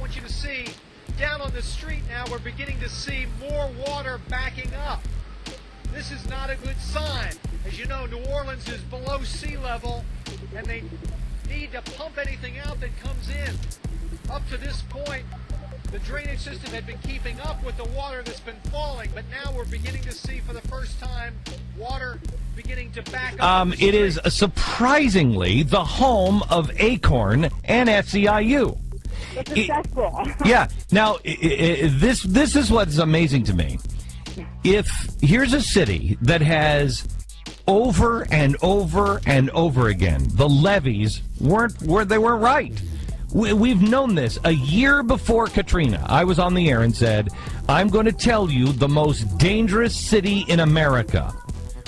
want you to see down on the street now, we're beginning to see more water backing up. This is not a good sign. As you know, New Orleans is below sea level, and they need to pump anything out that comes in. Up to this point, the drainage system had been keeping up with the water that's been falling, but now we're beginning to see for the first time water beginning to back up. It is surprisingly the home of ACORN and SEIU. It's a cesspool. Yeah. Now, this is what's amazing to me. If here's a city that has over and over and over again, the levees weren't right. We've known this. A year before Katrina, I was on the air and said, I'm going to tell you the most dangerous city in America.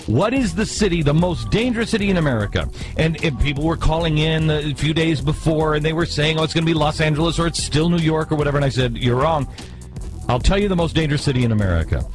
What is the most dangerous city in America? And people were calling in a few days before, and they were saying, oh, it's going to be Los Angeles, or it's still New York, or whatever. And I said, you're wrong. I'll tell you the most dangerous city in America.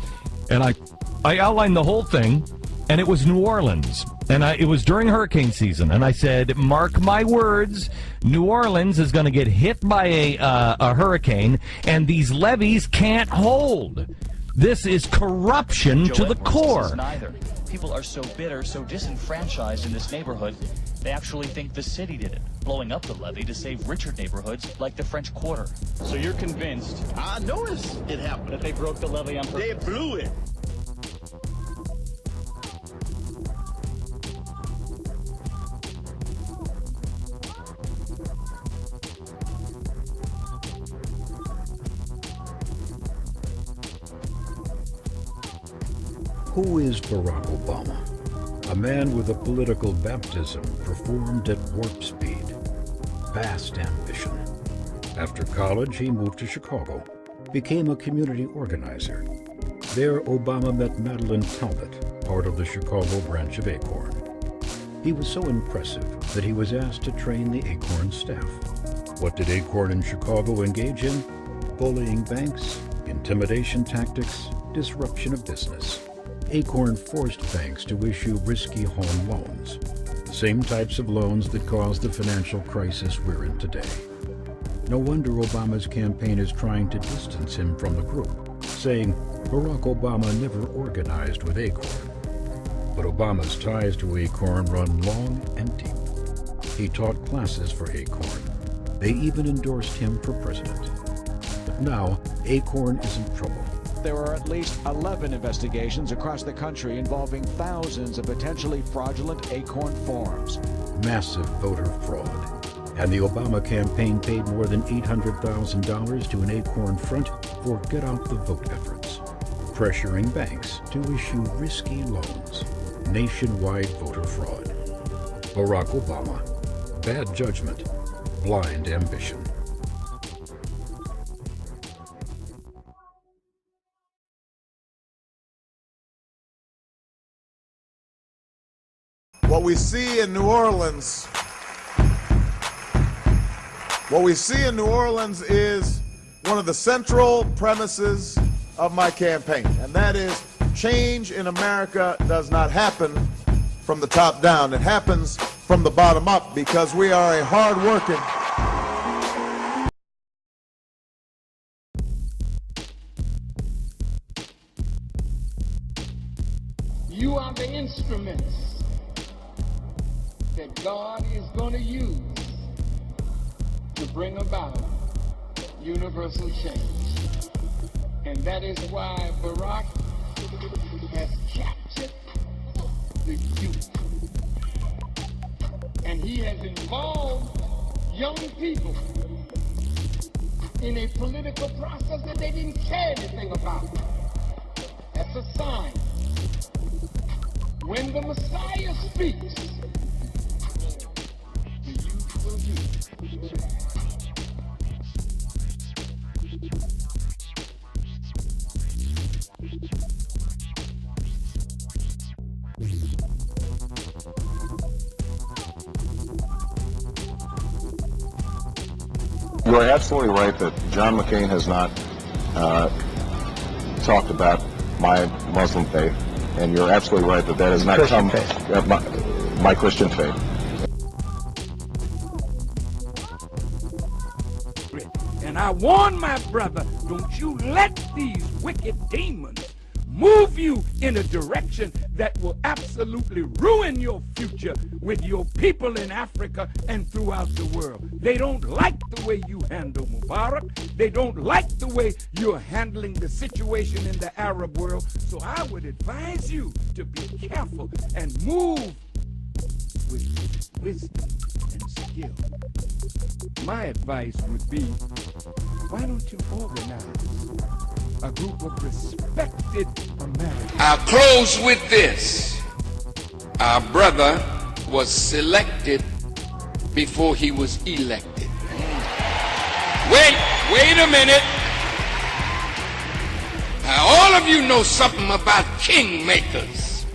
And I outlined the whole thing, and it was New Orleans. And it was during hurricane season. And I said, mark my words, New Orleans is going to get hit by a hurricane, and these levees can't hold. This is corruption to the core. Neither. People are so bitter, so disenfranchised in this neighborhood, they actually think the city did it, blowing up the levee to save richer neighborhoods like the French Quarter. So you're convinced? I noticed it happened. That they broke the levee on purpose? They blew it. Who is Barack Obama? A man with a political baptism performed at warp speed. Vast ambition. After college, he moved to Chicago, became a community organizer. There, Obama met Madeline Talbot, part of the Chicago branch of ACORN. He was so impressive that he was asked to train the ACORN staff. What did ACORN in Chicago engage in? Bullying banks, intimidation tactics, disruption of business. ACORN forced banks to issue risky home loans, the same types of loans that caused the financial crisis we're in today. No wonder Obama's campaign is trying to distance him from the group, saying Barack Obama never organized with ACORN. But Obama's ties to ACORN run long and deep. He taught classes for ACORN. They even endorsed him for president. But now, ACORN is in trouble. There are at least 11 investigations across the country involving thousands of potentially fraudulent ACORN forms. Massive voter fraud. And the Obama campaign paid more than $800,000 to an ACORN front for get-out-the-vote efforts, pressuring banks to issue risky loans. Nationwide voter fraud. Barack Obama. Bad judgment. Blind ambition. What we see in New Orleans, is one of the central premises of my campaign, and that is change in America does not happen from the top down. It happens from the bottom up because we are a hard-working, you are the instruments that God is going to use to bring about universal change. And that is why Barack has captured the youth. And he has involved young people in a political process that they didn't care anything about. That's a sign. When the Messiah speaks, the youth will hear. You are absolutely right that John McCain has not talked about my Muslim faith, and you're absolutely right that that has not come my Christian faith. And I warn my brother, don't you let these wicked demons move you in a direction that will absolutely ruin your future with your people in Africa and throughout the world. They don't like the way you handle Mubarak. They don't like the way you're handling the situation in the Arab world. So I would advise you to be careful and move with wisdom and skill. My advice would be, why don't you organize a group of respected Americans? I'll close with this. Our brother was selected before he was elected. Wait a minute. Now, all of you know something about kingmakers.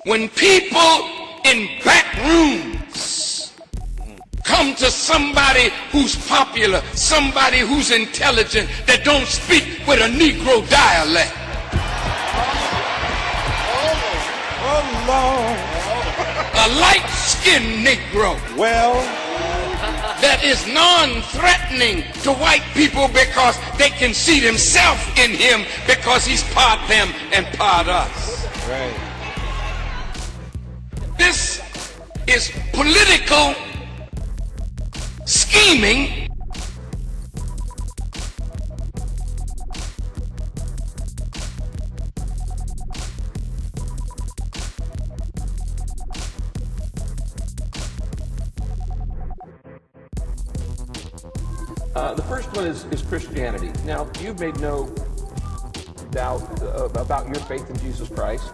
When people in back rooms come to somebody who's popular, somebody who's intelligent, that don't speak with a Negro dialect. A light-skinned Negro. That is non-threatening to white people because they can see themselves in him because he's part them and part us. Right. This is political scheming. The first one is Christianity. Now, you've made no doubt about your faith in Jesus Christ.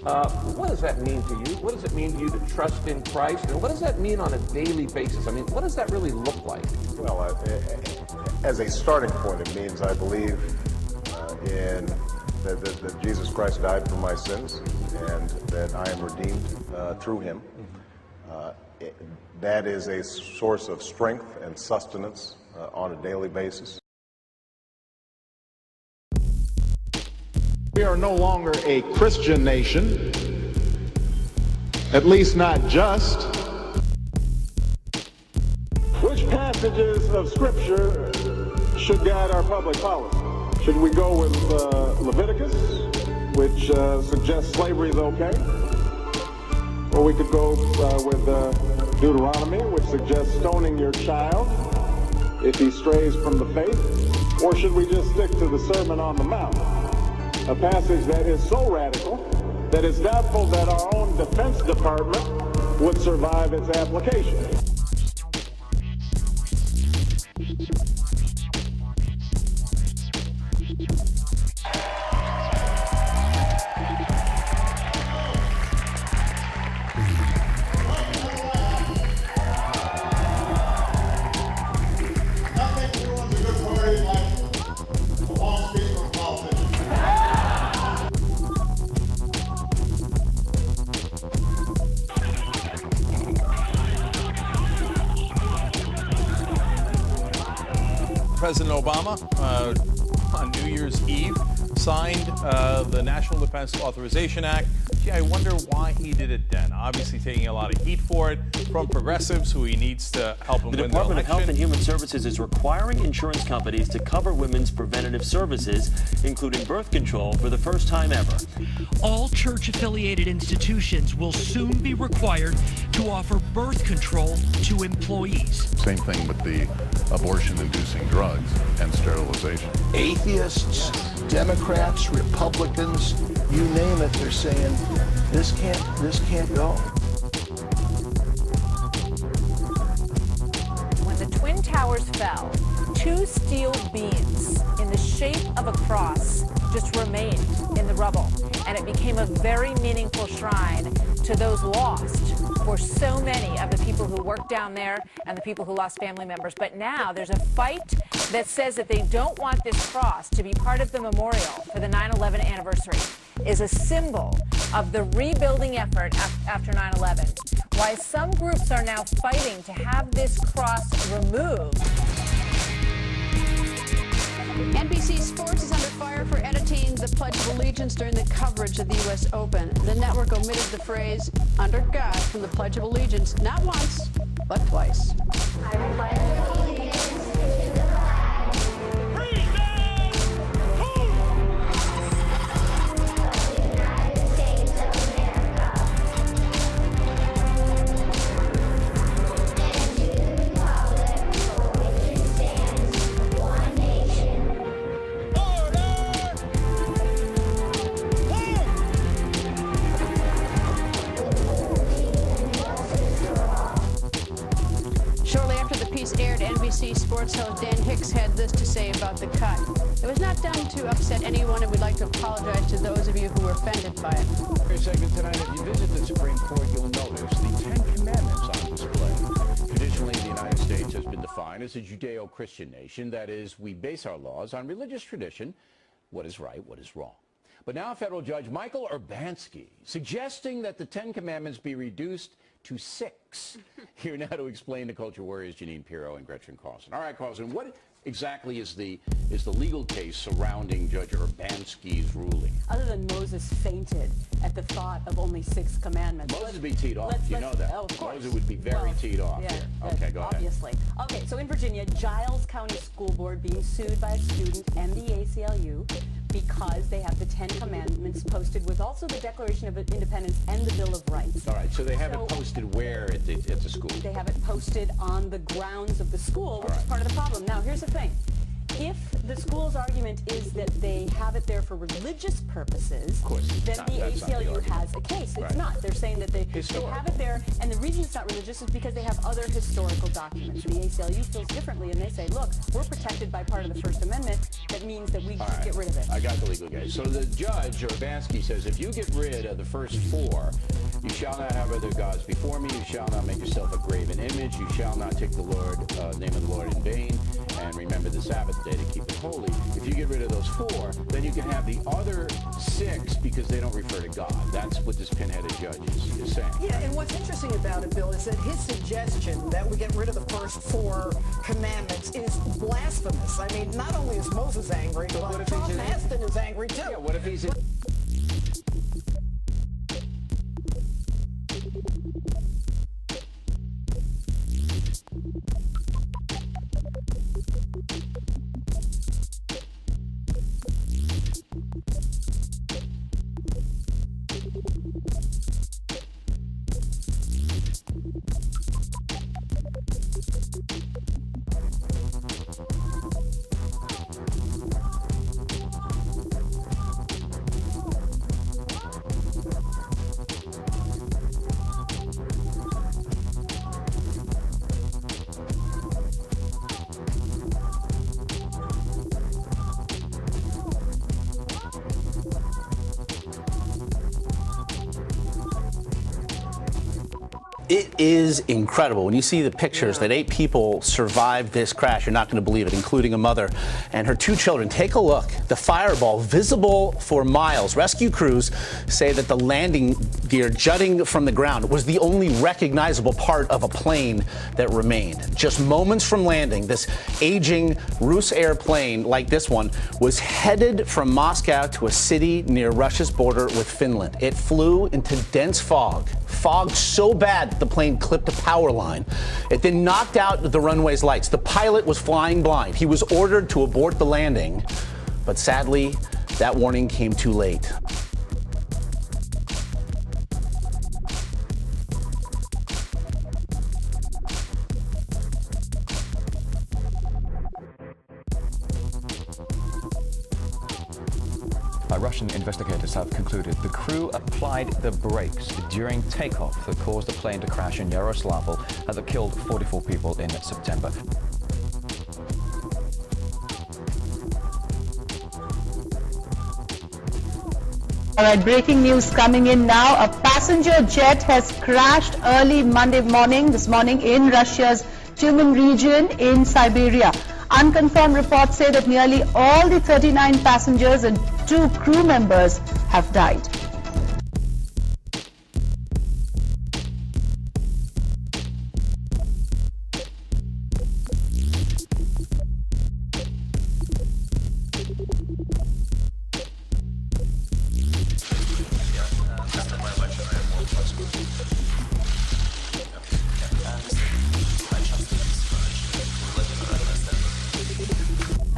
What does that mean to you? What does it mean to you to trust in Christ? And what does that mean on a daily basis? I mean, what does that really look like? Well, as a starting point, it means I believe in that Jesus Christ died for my sins and that I am redeemed through him. That is a source of strength and sustenance on a daily basis. We are no longer a Christian nation, at least not just. Which passages of Scripture should guide our public policy? Should we go with Leviticus, which suggests slavery is okay? Or we could go with Deuteronomy, which suggests stoning your child if he strays from the faith? Or should we just stick to the Sermon on the Mount? A passage that is so radical that it's doubtful that our own Defense Department would survive its application. President Obama, on New Year's Eve, signed the National Defense Authorization Act. Gee, I wonder why he did it then. Obviously taking a lot of heat for it from progressives who he needs to help him win the election. The Department of Health and Human Services is requiring insurance companies to cover women's preventative services, including birth control, for the first time ever. All church-affiliated institutions will soon be required to offer birth control to employees. Same thing with the abortion-inducing drugs and sterilization. Atheists, Democrats, Republicans, you name it, they're saying this can't go. When the Twin Towers fell, 2 steel beams in the shape of a cross just remained in the rubble, and it became a very meaningful shrine to those lost for so many of the people who worked down there and the people who lost family members. But now there's a fight that says that they don't want this cross to be part of the memorial for the 9/11 anniversary, is a symbol of the rebuilding effort after 9/11. Why some groups are now fighting to have this cross removed. NBC Sports is under fire for editing the Pledge of Allegiance during the coverage of the U.S. Open. The network omitted the phrase, "under God," from the Pledge of Allegiance, not once, but twice. Shortly after the piece aired, NBC Sports host Dan Hicks had this to say about the cut. It was not done to upset anyone, and we'd like to apologize to those of you who were offended by it. For a segment tonight, if you visit the Supreme Court, you'll notice the Ten Commandments on display. Traditionally, the United States has been defined as a Judeo-Christian nation. That is, we base our laws on religious tradition, what is right, what is wrong. But now federal judge Michael Urbanski suggesting that the Ten Commandments be reduced to 6. Here now to explain to Culture Warriors Janine Pirro and Gretchen Carlson. All right, Carlson, what exactly is the legal case surrounding Judge Urbanski's ruling? Other than Moses fainted at the thought of only 6 commandments. Moses would be teed off. You know that. Oh, of course. Moses would be very teed off yeah, here. Okay, go ahead. Obviously. Okay, so in Virginia, Giles County School Board being sued by a student and the ACLU because they have the Ten Commandments posted with also the Declaration of Independence and the Bill of Rights. All right, so they have it posted where at the school? They have it posted on the grounds of the school, which is part of the problem. Now, here's the thing. If the school's argument is that they have it there for religious purposes, then the ACLU has a case. It's not. They're saying that they have it there, and the reason it's not religious is because they have other historical documents. The ACLU feels differently, and they say, look, we're protected by part of the First Amendment. That means that we can get rid of it. I got the legal case. So the judge, Urbanski, says, if you get rid of the first 4, you shall not have other gods before me, you shall not make yourself a graven image, you shall not take the name of the Lord in vain, and remember the Sabbath day to keep it holy. If you get rid of those 4, then you can have the other 6 because they don't refer to God. That's what this pinheaded judge is saying. Yeah, and what's interesting about it, Bill, is that his suggestion that we get rid of the first 4 commandments is blasphemous. I mean, not only is Moses angry, but Charlton Heston is angry too. Yeah, what if he's It is incredible. When you see the pictures that 8 people survived this crash, you're not going to believe it, including a mother and her 2 children. Take a look. The fireball visible for miles. Rescue crews say that the landing gear jutting from the ground was the only recognizable part of a plane that remained. Just moments from landing, this aging Rus airplane like this one was headed from Moscow to a city near Russia's border with Finland. It flew into dense fog. Fog so bad that the plane clipped a power line. It then knocked out the runway's lights. The pilot was flying blind. He was ordered to abort the landing, but sadly, that warning came too late. Russian investigators have concluded the crew applied the brakes during takeoff that caused the plane to crash in Yaroslavl and that killed 44 people in September. All right, breaking news coming in now. A passenger jet has crashed early Monday morning, this morning in Russia's Tyumen region in Siberia. Unconfirmed reports say that nearly all the 39 passengers and 2 crew members have died.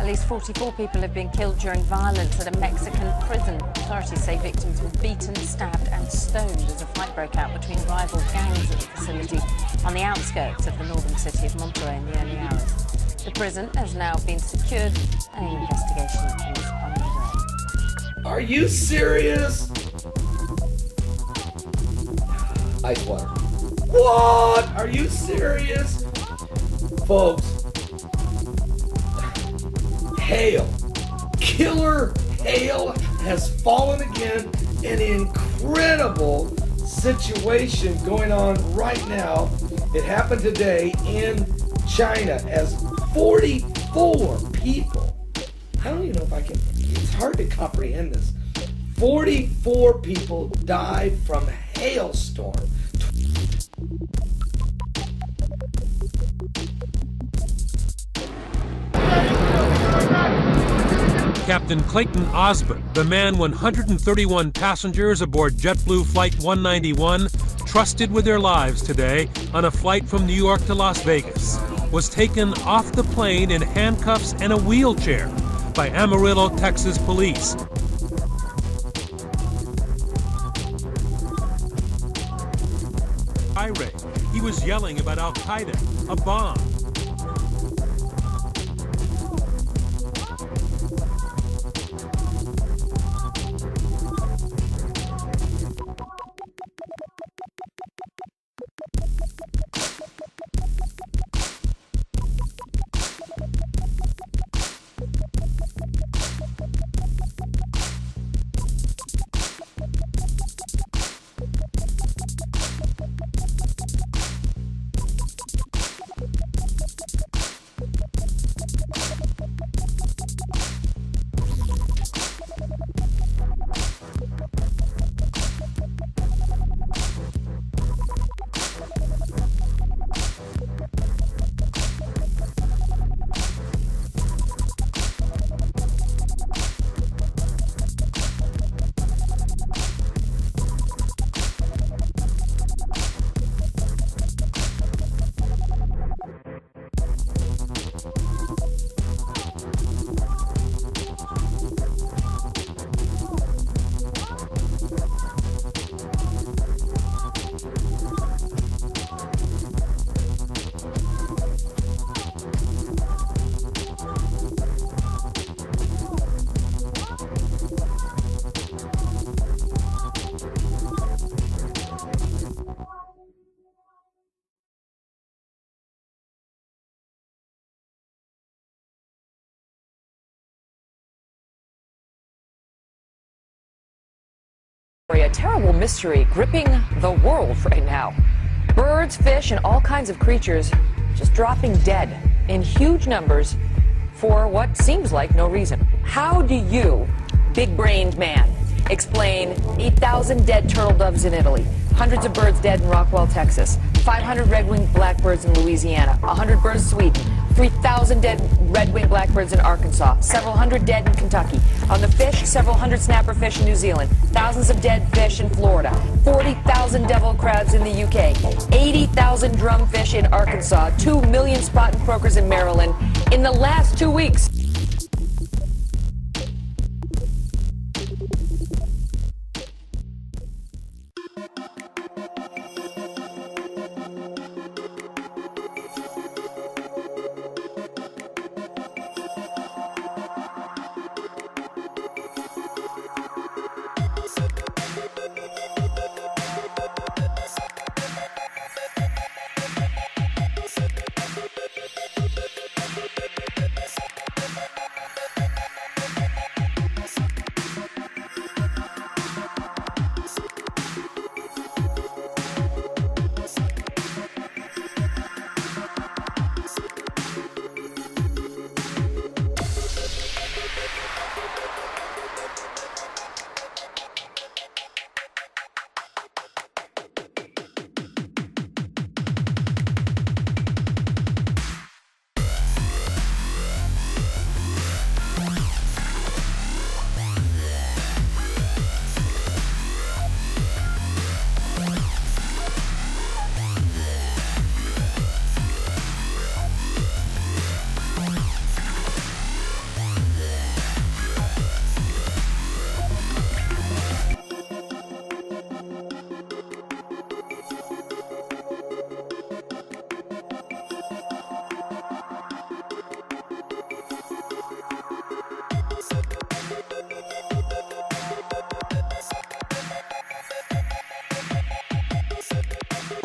At least 44 people have been killed during violence at a Mexican prison. Authorities say victims were beaten, stabbed and stoned as a fight broke out between rival gangs at the facility on the outskirts of the northern city of Monterrey in the early hours. The prison has now been secured and an investigation is underway. Are you serious? Ice water. What? Are you serious? Folks, hail. Killer hail has fallen again. An incredible situation going on right now. It happened today in China as 44 people. I don't even know if I can, it's hard to comprehend this. 44 people died from hailstorm. Captain Clayton Osmond, the man 131 passengers aboard JetBlue Flight 191 trusted with their lives today on a flight from New York to Las Vegas, was taken off the plane in handcuffs and a wheelchair by Amarillo, Texas police. Irate, he was yelling about Al-Qaeda, a bomb. A terrible mystery gripping the world right now. Birds, fish, and all kinds of creatures just dropping dead in huge numbers for what seems like no reason. How do you, big-brained man, explain 8,000 dead turtle doves in Italy, hundreds of birds dead in Rockwell, Texas, 500 red-winged blackbirds in Louisiana, 100 birds in Sweden, 3,000 dead red-winged blackbirds in Arkansas, several hundred dead in Kentucky. On the fish, several hundred snapperfish in New Zealand, thousands of dead fish in Florida, 40,000 devil crabs in the UK, 80,000 drumfish in Arkansas, 2 million spot and croakers in Maryland in the last 2 weeks.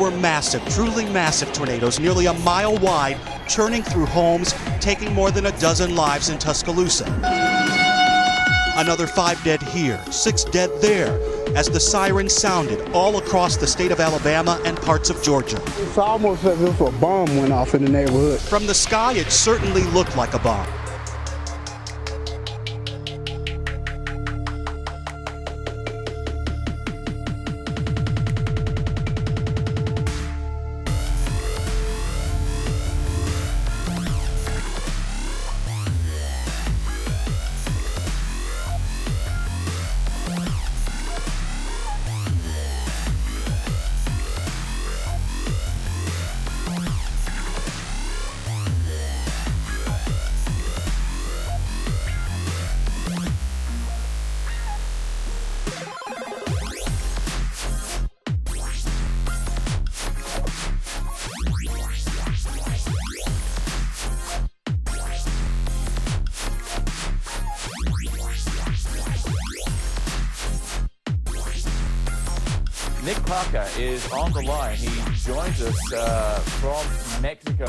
were massive, truly massive tornadoes, nearly a mile wide, churning through homes, taking more than a dozen lives in Tuscaloosa. Another 5 dead here, 6 dead there, as the sirens sounded all across the state of Alabama and parts of Georgia. It's almost as if a bomb went off in the neighborhood. From the sky, it certainly looked like a bomb. Nick Parker is on the line. He joins us from Mexico.